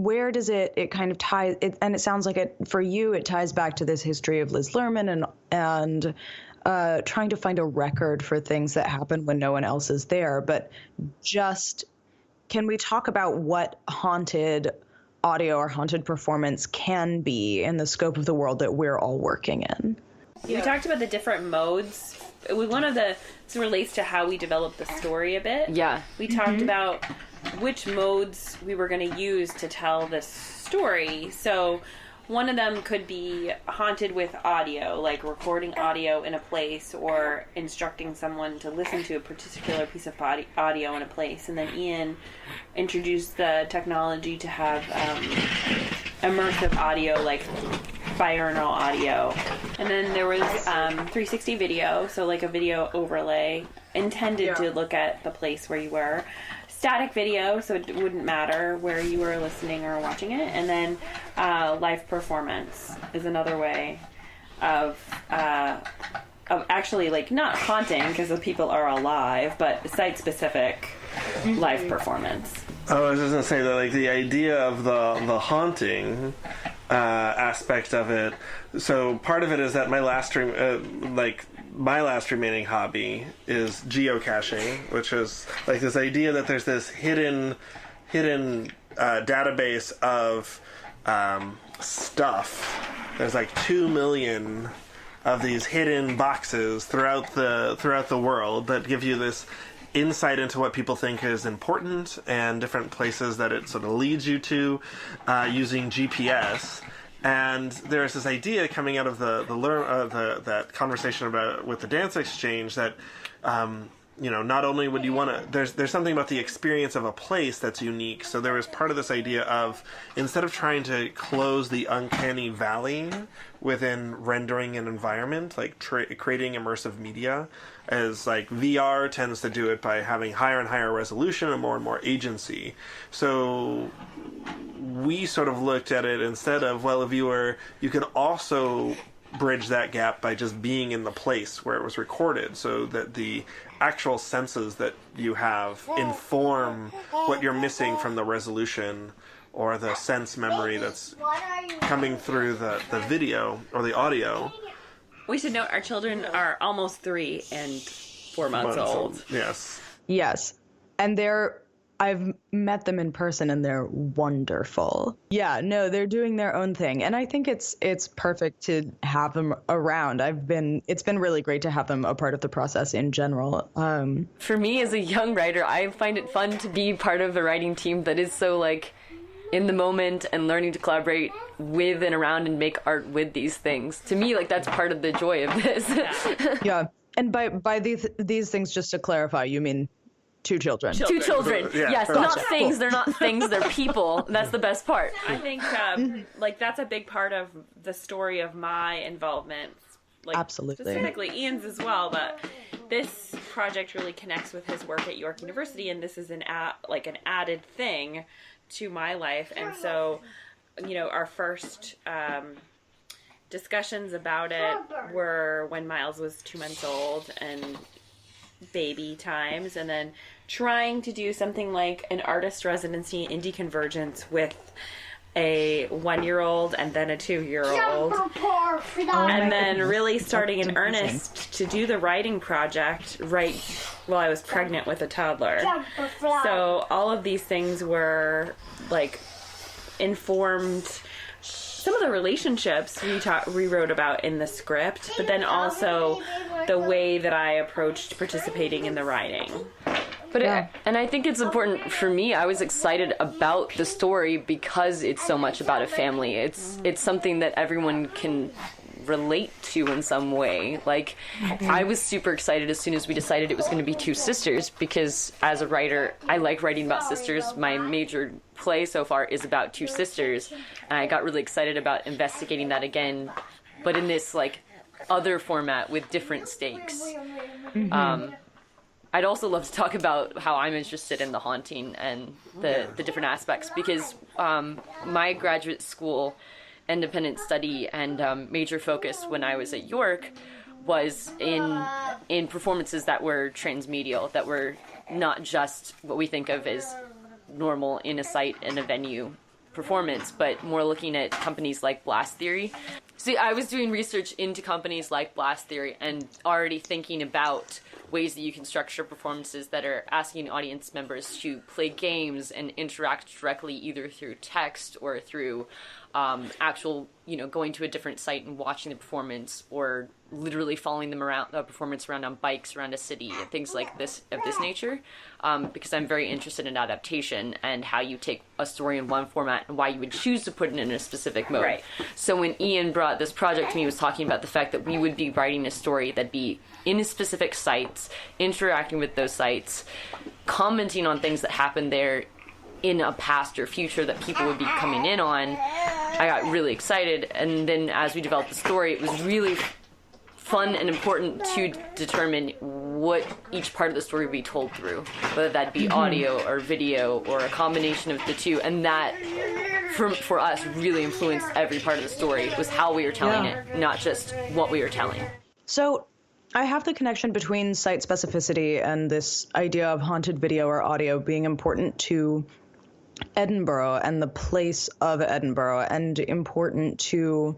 where does it kind of tie it? And it sounds like for you, it ties back to this history of Liz Lerman and trying to find a record for things that happen when no one else is there. But just, can we talk about what haunted audio or haunted performance can be in the scope of the world that we're all working in? Yeah. We talked about the different modes. This relates to how we developed the story a bit. Yeah. We talked about which modes we were going to use to tell this story. So one of them could be haunted with audio, like recording audio in a place or instructing someone to listen to a particular piece of audio in a place. And then Ian introduced the technology to have immersive audio, like binaural audio. And then there was 360 video, so like a video overlay intended to look at the place where you were. Static video, so it wouldn't matter where you were listening or watching it. And then live performance is another way of actually, like, not haunting because the people are alive, but site-specific live performance. Oh, I was just going to say that, like, the idea of the haunting aspect of it. So part of it is that my last remaining hobby is geocaching, which is like this idea that there's this hidden database of stuff. There's like 2 million of these hidden boxes throughout the world that give you this insight into what people think is important and different places that it sort of leads you to using GPS. And there's this idea coming out of that conversation with the dance exchange that not only would you want to, there's something about the experience of a place that's unique. So there was part of this idea of, instead of trying to close the uncanny valley within rendering an environment, like creating immersive media, as like VR tends to do it by having higher and higher resolution and more agency. So we sort of looked at it instead of, well, you could also bridge that gap by just being in the place where it was recorded, so that the actual senses that you have inform what you're missing from the resolution or the sense memory that's coming through the video or the audio. We should note our children are almost 3 and 4 months old. Yes. And I've met them in person and they're wonderful. Yeah, no, they're doing their own thing. And I think it's perfect to have them around. It's been really great to have them a part of the process in general. For me as a young writer, I find it fun to be part of a writing team that is so like in the moment and learning to collaborate with and around and make art with these things. To me, like, that's part of the joy of this. Yeah. And by these things, just to clarify, you mean 2 children. 2 children. Yeah, yes, they're not things. They're not things. They're people. That's the best part. I think like that's a big part of the story of my involvement. Like, absolutely. Specifically Ian's as well, but this project really connects with his work at York University, and this is an added thing to my life. And so, our first discussions about it were when Miles was 2 months old and baby times, and then trying to do something like an artist residency in Indy Convergence with a 1-year-old and then a 2-year-old, and then really starting in earnest to do the writing project right while I was pregnant with a toddler. So all of these things were like informed some of the relationships we wrote about in the script, but then also the way that I approached participating in the writing. But and I think it's important for me. I was excited about the story because it's so much about a family. It's something that everyone can relate to in some way. Like, I was super excited as soon as we decided it was going to be 2 sisters, because as a writer, I like writing about sisters. My major play so far is about 2 sisters, and I got really excited about investigating that again, but in this like other format with different stakes. I'd also love to talk about how I'm interested in the haunting and the different aspects, because my graduate school independent study and major focus when I was at York was in performances that were transmedial, that were not just what we think of as normal in a site in a venue performance, but more looking at companies like Blast Theory. See, I was doing research into companies like Blast Theory and already thinking about ways that you can structure performances that are asking audience members to play games and interact directly either through text or through actual, going to a different site and watching the performance, or literally following them around, the performance around on bikes around a city and things like this, of this nature, because I'm very interested in adaptation and how you take a story in one format and why you would choose to put it in a specific mode. Right. So when Ian brought this project to me, he was talking about the fact that we would be writing a story that'd be in specific sites, interacting with those sites, commenting on things that happened there in a past or future that people would be coming in on. I got really excited, and then as we developed the story, it was really fun and important to determine what each part of the story would be told through, whether that be audio or video or a combination of the two. And that, for us, really influenced every part of the story. It was how we were telling it, not just what we were telling. So I have the connection between site specificity and this idea of haunted video or audio being important to Edinburgh and the place of Edinburgh, and important to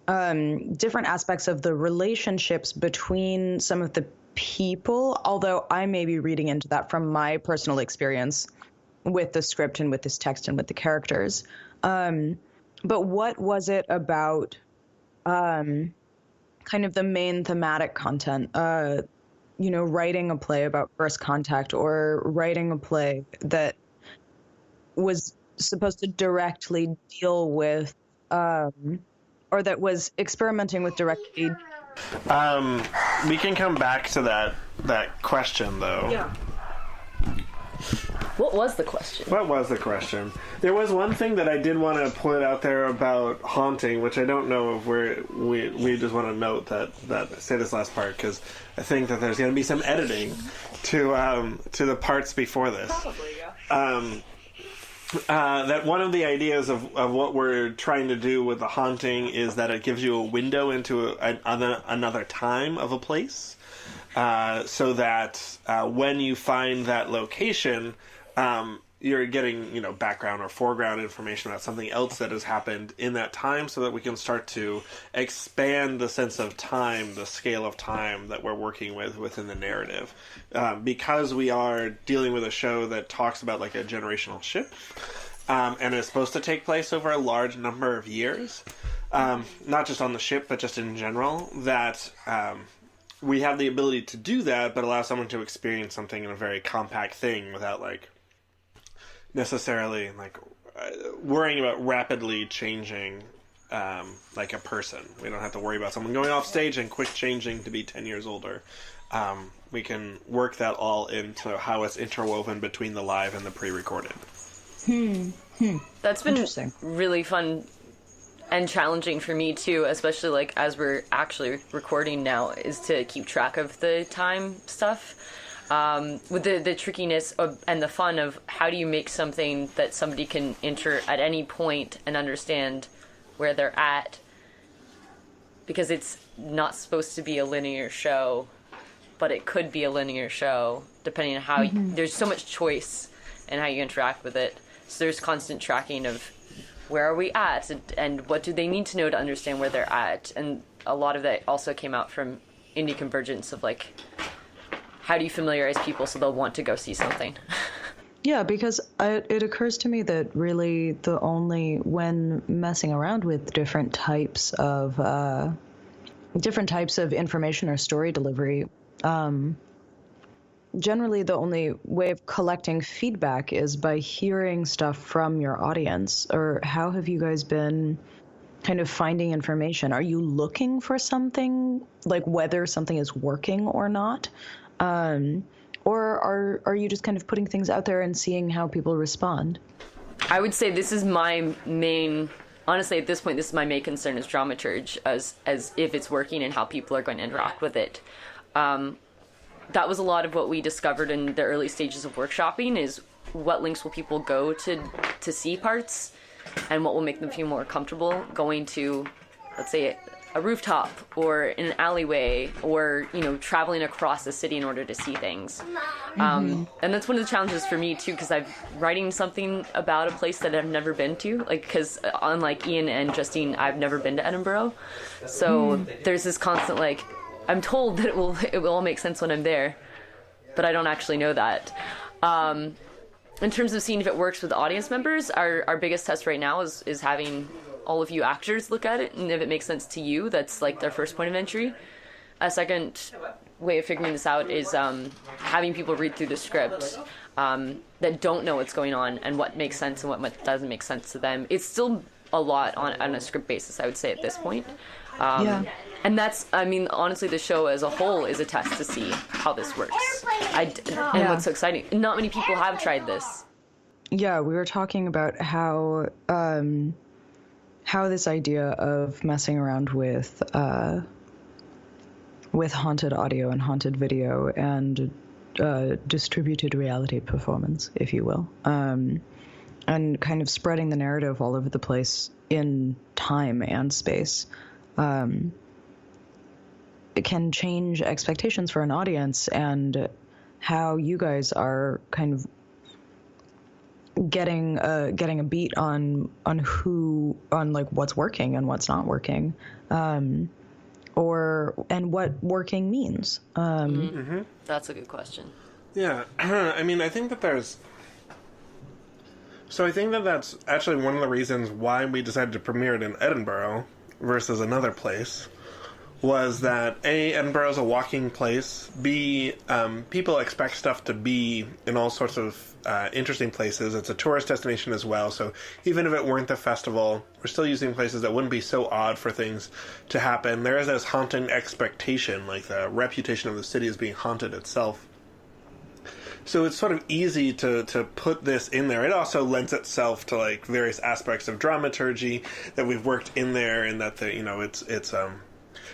different aspects of the relationships between some of the people, although I may be reading into that from my personal experience with the script and with this text and with the characters. But what was it about kind of the main thematic content, writing a play about first contact, or writing a play that was supposed to directly deal with, or that was experimenting with directly. We can come back to that question, though. Yeah. What was the question? There was one thing that I did want to put out there about haunting, which I don't know if we just want to note that say this last part, because I think that there's going to be some editing to the parts before this. Probably, yeah. That one of the ideas of what we're trying to do with the haunting is that it gives you a window into another time of a place, so that when you find that location, you're getting background or foreground information about something else that has happened in that time, so that we can start to expand the sense of time, the scale of time that we're working with within the narrative, because we are dealing with a show that talks about like a generational shift, and is supposed to take place over a large number of years, not just on the ship but just in general, that we have the ability to do that, but allow someone to experience something in a very compact thing without necessarily worrying about rapidly changing like a person. We don't have to worry about someone going off stage and quick changing to be 10 years older. We can work that all into how it's interwoven between the live and the pre-recorded. That's been really fun and challenging for me too, especially as we're actually recording now, is to keep track of the time stuff. With the trickiness and the fun of how do you make something that somebody can enter at any point and understand where they're at, because it's not supposed to be a linear show, but it could be a linear show depending on how there's so much choice in how you interact with it. So there's constant tracking of where are we at, and what do they need to know to understand where they're at, and a lot of that also came out from Indy Convergence of how do you familiarize people so they'll want to go see something? Yeah, because it occurs to me that really when messing around with different types of information or story delivery, generally the only way of collecting feedback is by hearing stuff from your audience. Or how have you guys been kind of finding information? Are you looking for something, like whether something is working or not? Or are you just kind of putting things out there and seeing how people respond? I would say this is my main, honestly at this point, this is my main concern as dramaturge, as if it's working and how people are going to interact with it. That was a lot of what we discovered in the early stages of workshopping, is what links will people go to see parts, and what will make them feel more comfortable going to, let's say, a rooftop or in an alleyway or, traveling across the city in order to see things. And that's one of the challenges for me too, because I'm writing something about a place that I've never been to, because unlike Ian and Justine, I've never been to Edinburgh. So there's this constant, I'm told that it will all make sense when I'm there, but I don't actually know that. In terms of seeing if it works with audience members, our biggest test right now is having all of you actors look at it, and if it makes sense to you, that's their first point of entry. A second way of figuring this out is having people read through the script that don't know what's going on and what makes sense and what doesn't make sense to them. It's still a lot on a script basis, I would say, at this point. And that's, honestly, the show as a whole is a test to see how this works. And what's so exciting, not many people have tried this. Yeah, we were talking about how this idea of messing around with haunted audio and haunted video and distributed reality performance, if you will, and kind of spreading the narrative all over the place in time and space, it can change expectations for an audience, and how you guys are kind of getting a beat on what's working and what's not working, and what working means. That's a good question. Yeah, I think that that's actually one of the reasons why we decided to premiere it in Edinburgh versus another place. Was that A, Edinburgh is a walking place, B, people expect stuff to be in all sorts of interesting places. It's a tourist destination as well, so even if it weren't the festival, we're still using places that wouldn't be so odd for things to happen. There is this haunting expectation, the reputation of the city as being haunted itself. So it's sort of easy to put this in there. It also lends itself to various aspects of dramaturgy that we've worked in there, and that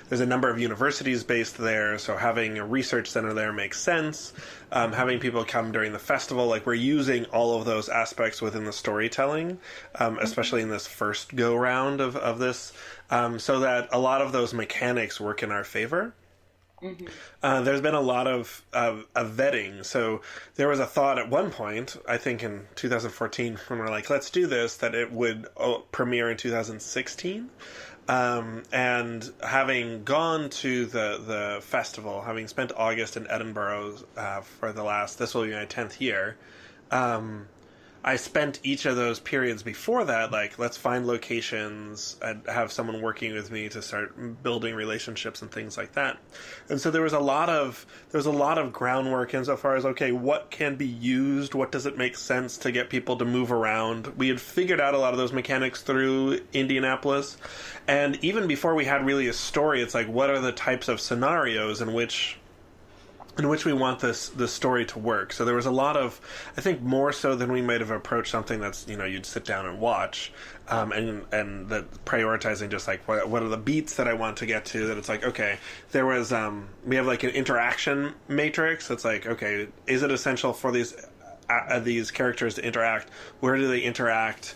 there's a number of universities based there, so having a research center there makes sense. Having people come during the festival, we're using all of those aspects within the storytelling, especially in this first go-round of this, so that a lot of those mechanics work in our favor. There's been a lot of vetting. So there was a thought at one point, I think in 2014, when we're let's do this, that it would premiere in 2016. And having gone to the festival, having spent August in Edinburgh for this will be my 10th year, I spent each of those periods before that, let's find locations and have someone working with me to start building relationships and things like that. And so there was a lot of groundwork insofar as, okay, what can be used? What does it make sense to get people to move around? We had figured out a lot of those mechanics through Indianapolis. And even before we had really a story, it's what are the types of scenarios in which we want this story to work. So there was a lot of, I think more so than we might have approached something that's, you'd sit down and watch, and that prioritizing just what are the beats that I want to get to, that it's okay, there was, we have an interaction matrix. It's okay, is it essential for these characters to interact? Where do they interact?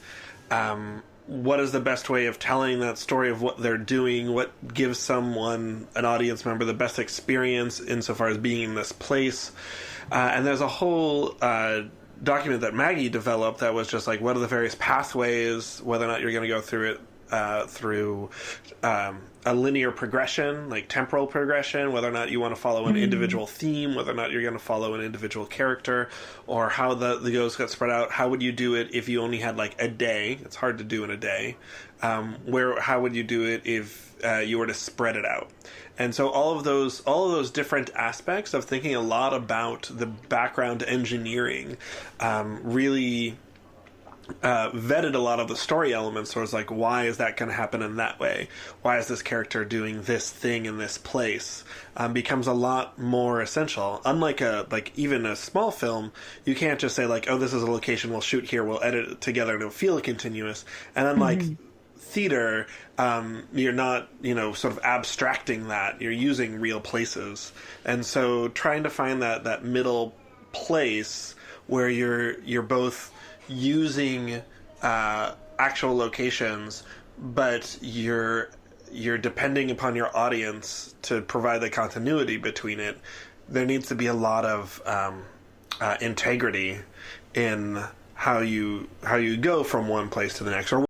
What is the best way of telling that story of what they're doing? What gives someone, an audience member, the best experience insofar as being in this place? And there's a whole document that Maggie developed that was just what are the various pathways, whether or not you're going to go through it through a linear progression, temporal progression, whether or not you want to follow an individual theme, whether or not you're going to follow an individual character, or how the goals get spread out. How would you do it if you only had a day? It's hard to do in a day. How would you do it if you were to spread it out? And so all of those different aspects of thinking a lot about the background engineering really vetted a lot of the story elements. So it's why is that going to happen in that way? Why is this character doing this thing in this place? Becomes a lot more essential. Unlike even a small film, you can't just say oh, this is a location, we'll shoot here, we'll edit it together, and it'll feel continuous. And then theater, you're not, sort of abstracting that. You're using real places. And so trying to find that middle place where you're both using actual locations, but you're you're depending upon your audience to provide the continuity between it, there needs to be a lot of integrity in how you go from one place to the next, or